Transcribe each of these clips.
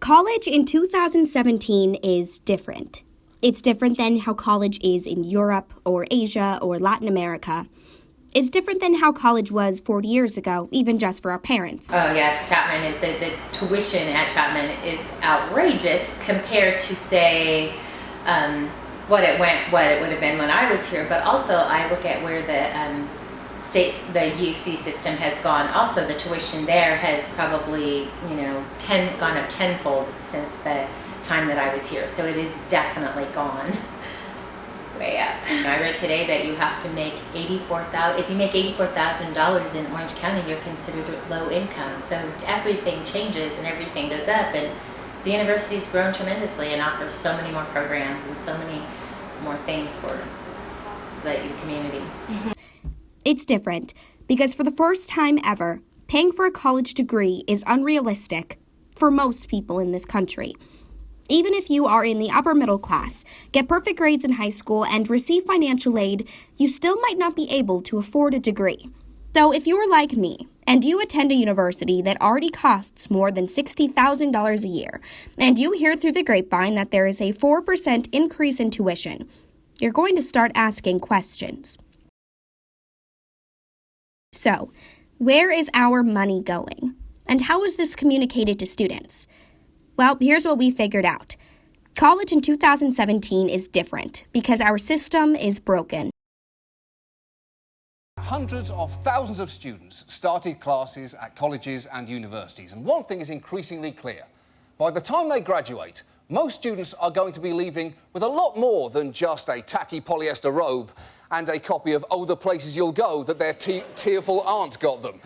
College in 2017 is different. It's different than how college is in Europe or Asia or Latin America. It's different than how college was 40 years ago, even just for our parents. Oh yes, Chapman, the tuition at Chapman is outrageous compared to, say, what it would have been when I was here. But also I look at where the UC system has gone. Also, the tuition there has probably, gone up tenfold since the time that I was here. So it is definitely gone way up. I read today that you have to make $84,000. If you make $84,000 in Orange County, you're considered low income. So everything changes and everything goes up. And the university's grown tremendously and offers so many more programs and so many more things for the community. Mm-hmm. It's different because for the first time ever, paying for a college degree is unrealistic for most people in this country. Even if you are in the upper middle class, get perfect grades in high school, and receive financial aid, you still might not be able to afford a degree. So if you're like me, and you attend a university that already costs more than $60,000 a year, and you hear through the grapevine that there is a 4% increase in tuition, you're going to start asking questions. So, where is our money going? And how is this communicated to students? Well, here's what we figured out. College in 2017 is different because our system is broken. Hundreds of thousands of students started classes at colleges and universities, and one thing is increasingly clear. By the time they graduate, most students are going to be leaving with a lot more than just a tacky polyester robe and a copy of Oh, the Places You'll Go that their tearful aunt got them.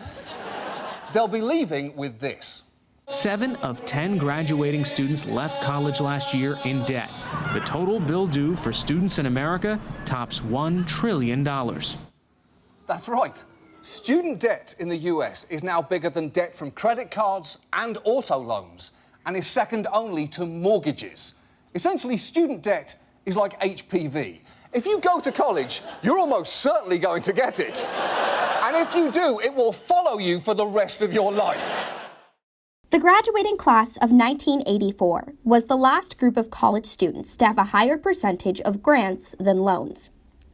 They'll be leaving with this. 7 of 10 graduating students left college last year in debt. The total bill due for students in America tops $1 trillion. That's right. Student debt in the US is now bigger than debt from credit cards and auto loans, and is second only to mortgages. Essentially, student debt is like HPV. If you go to college, you're almost certainly going to get it. And if you do, it will follow you for the rest of your life. The graduating class of 1984 was the last group of college students to have a higher percentage of grants than loans.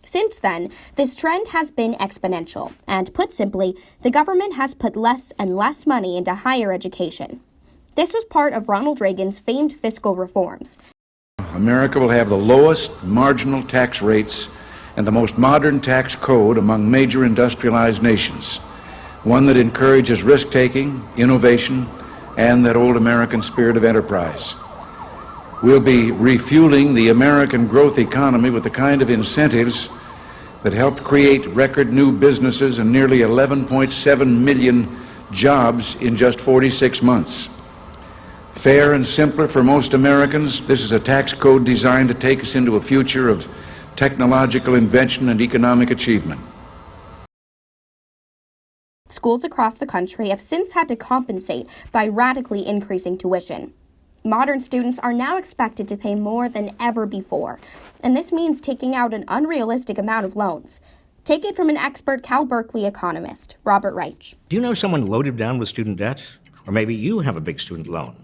Since then, this trend has been exponential, and put simply, the government has put less and less money into higher education. This was part of Ronald Reagan's famed fiscal reforms. America will have the lowest marginal tax rates and the most modern tax code among major industrialized nations, one that encourages risk-taking, innovation, and that old American spirit of enterprise. We'll be refueling the American growth economy with the kind of incentives that helped create record new businesses and nearly 11.7 million jobs in just 46 months. Fair and simpler for most Americans, this is a tax code designed to take us into a future of technological invention and economic achievement. Schools across the country have since had to compensate by radically increasing tuition. Modern students are now expected to pay more than ever before, and this means taking out an unrealistic amount of loans. Take it from an expert Cal Berkeley economist, Robert Reich. Do you know someone loaded down with student debt? Or maybe you have a big student loan.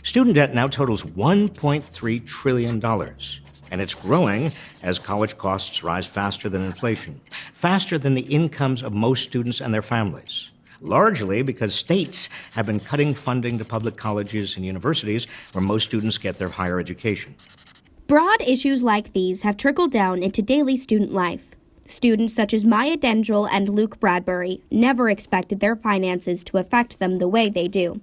Student debt now totals $1.3 trillion, and it's growing as college costs rise faster than inflation, faster than the incomes of most students and their families, largely because states have been cutting funding to public colleges and universities where most students get their higher education. Broad issues like these have trickled down into daily student life. Students such as Maya Dendrell and Luke Bradbury never expected their finances to affect them the way they do.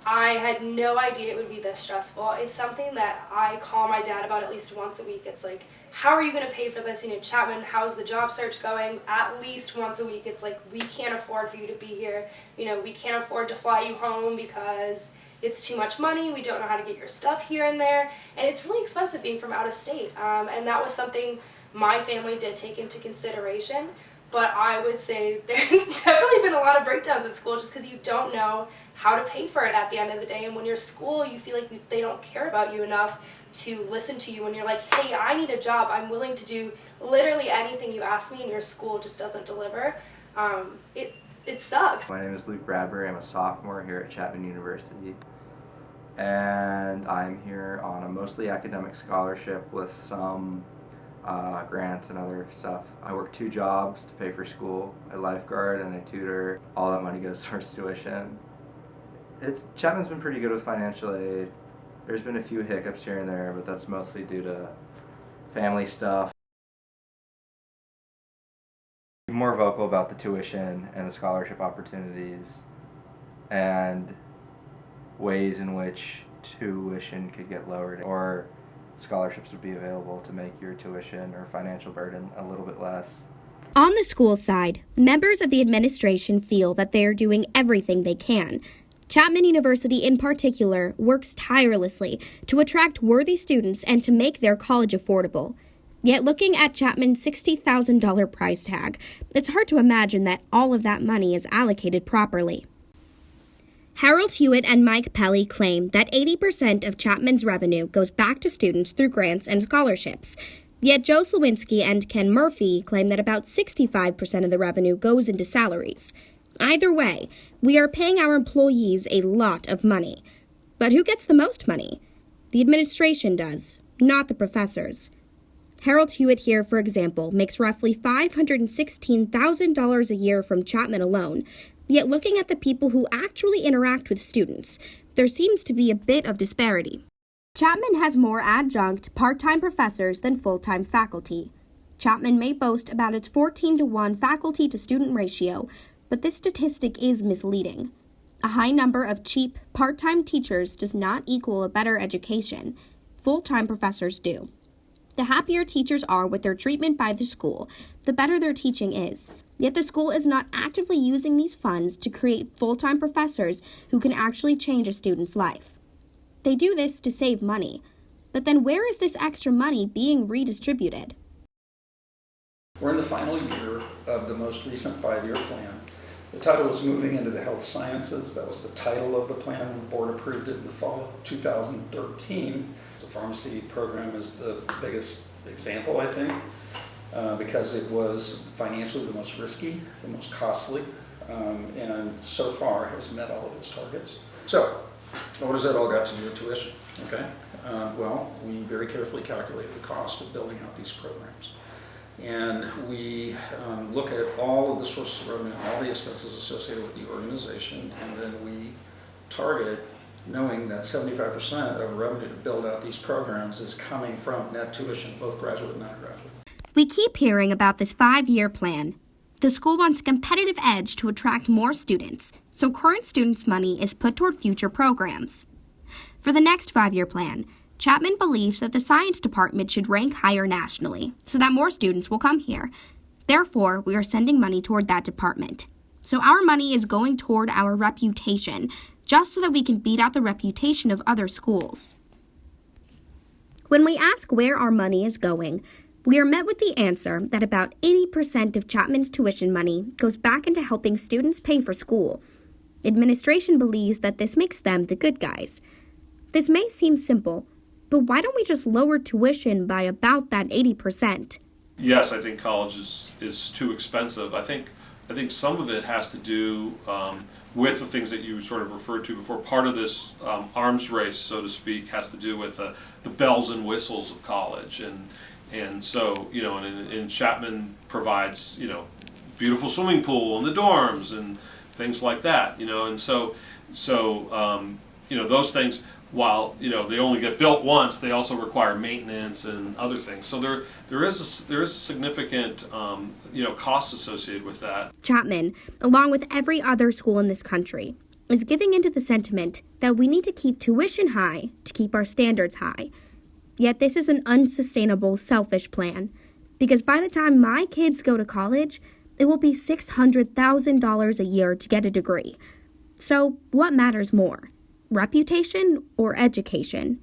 I had no idea it would be this stressful. It's something that I call my dad about at least once a week. It's like, how are you going to pay for this? Chapman, how's the job search going? At least once a week, it's like, we can't afford for you to be here. We can't afford to fly you home because it's too much money. We don't know how to get your stuff here and there. And it's really expensive being from out of state. And that was something my family did take into consideration. But I would say there's definitely been a lot of breakdowns at school just because you don't know how to pay for it at the end of the day. And when you're school, you feel like they don't care about you enough to listen to you when you're like, hey, I need a job. I'm willing to do literally anything you ask me, and your school just doesn't deliver. It sucks. My name is Luke Bradbury. I'm a sophomore here at Chapman University. and I'm here on a mostly academic scholarship with some grants and other stuff. I work 2 jobs to pay for school. I lifeguard and I tutor. All that money goes towards tuition. Chapman's been pretty good with financial aid. There's been a few hiccups here and there, but that's mostly due to family stuff. Be more vocal about the tuition and the scholarship opportunities and ways in which tuition could get lowered, or scholarships would be available to make your tuition or financial burden a little bit less. On the school side, members of the administration feel that they are doing everything they can. Chapman University in particular works tirelessly to attract worthy students and to make their college affordable. Yet looking at Chapman's $60,000 price tag, it's hard to imagine that all of that money is allocated properly. Harold Hewitt and Mike Pelly claim that 80% of Chapman's revenue goes back to students through grants and scholarships. Yet Joe Slawinski and Ken Murphy claim that about 65% of the revenue goes into salaries. Either way, we are paying our employees a lot of money. But who gets the most money? The administration does, not the professors. Harold Hewitt here, for example, makes roughly $516,000 a year from Chapman alone. Yet looking at the people who actually interact with students, there seems to be a bit of disparity. Chapman has more adjunct, part-time professors than full-time faculty. Chapman may boast about its 14-to-1 faculty-to-student ratio, but this statistic is misleading. A high number of cheap, part-time teachers does not equal a better education. Full-time professors do. The happier teachers are with their treatment by the school, the better their teaching is. Yet the school is not actively using these funds to create full-time professors who can actually change a student's life. They do this to save money. But then where is this extra money being redistributed? We're in the final year of the most recent 5-year plan. The title was Moving into the Health Sciences. That was the title of the plan. The board approved it in the fall of 2013. The pharmacy program is the biggest example, I think, because it was financially the most risky, the most costly, and so far has met all of its targets. So, what does that all got to do with tuition? Okay. Well, we very carefully calculated the cost of building out these programs. And we look at all of the sources of revenue, all the expenses associated with the organization, and then we target knowing that 75% of revenue to build out these programs is coming from net tuition, both graduate and undergraduate. We keep hearing about this 5-year plan. The school wants a competitive edge to attract more students, so current students' money is put toward future programs. For the next 5-year plan, Chapman believes that the science department should rank higher nationally so that more students will come here. Therefore, we are sending money toward that department. So our money is going toward our reputation, just so that we can beat out the reputation of other schools. When we ask where our money is going, we are met with the answer that about 80% of Chapman's tuition money goes back into helping students pay for school. Administration believes that this makes them the good guys. This may seem simple, but why don't we just lower tuition by about that 80%? Yes, I think college is too expensive. I think some of it has to do with the things that you sort of referred to before. Part of this arms race, so to speak, has to do with the bells and whistles of college, and so and Chapman provides beautiful swimming pool in the dorms and things like that, and so those things, while they only get built once, they also require maintenance and other things. So there is a significant cost associated with that. Chapman, along with every other school in this country, is giving into the sentiment that we need to keep tuition high to keep our standards high. Yet this is an unsustainable, selfish plan, because by the time my kids go to college, it will be $600,000 a year to get a degree. So what matters more? Reputation or education?